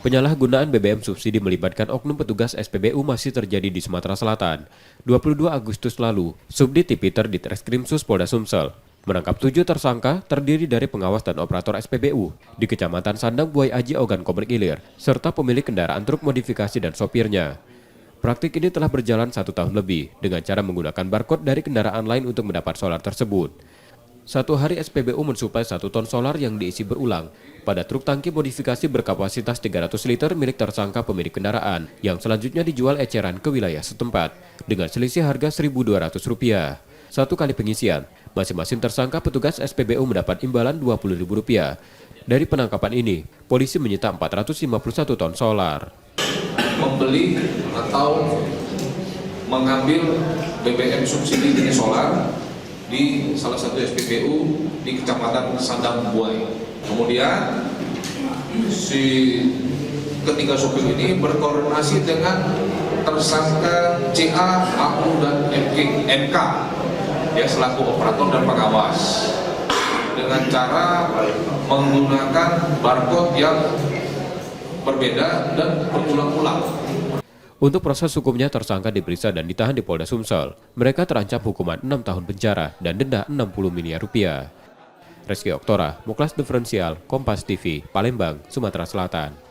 Penyalahgunaan BBM subsidi melibatkan oknum petugas SPBU masih terjadi di Sumatera Selatan. 22 Agustus lalu, Subdit Tipiter di Treskrimsus Polda Sumsel menangkap 7 tersangka terdiri dari pengawas dan operator SPBU di Kecamatan Sandang Buai Aji Ogan Komering Ilir, serta pemilik kendaraan truk modifikasi dan sopirnya. Praktik ini telah berjalan 1 tahun lebih dengan cara menggunakan barcode dari kendaraan lain untuk mendapat solar tersebut. Satu hari SPBU mensuplai 1 ton solar yang diisi berulang pada truk tangki modifikasi berkapasitas 300 liter milik tersangka pemilik kendaraan yang selanjutnya dijual eceran ke wilayah setempat dengan selisih harga Rp1.200. Satu kali pengisian, masing-masing tersangka petugas SPBU mendapat imbalan Rp20.000. Dari penangkapan ini, polisi menyita 451 ton solar. Membeli atau mengambil BBM subsidi jenis solar di salah satu SPBU di Kecamatan Sandang Buai. Kemudian si ketiga sopir ini berkoordinasi dengan tersangka CA, AU, dan MK yang selaku operator dan pengawas dengan cara menggunakan barcode yang berbeda dan berulang-ulang. Untuk proses hukumnya, tersangka diperiksa dan ditahan di Polda Sumsel. Mereka terancam hukuman 6 tahun penjara dan denda Rp60 miliar. Reski Oktora, Muklas Diferensial, Kompas TV, Palembang, Sumatera Selatan.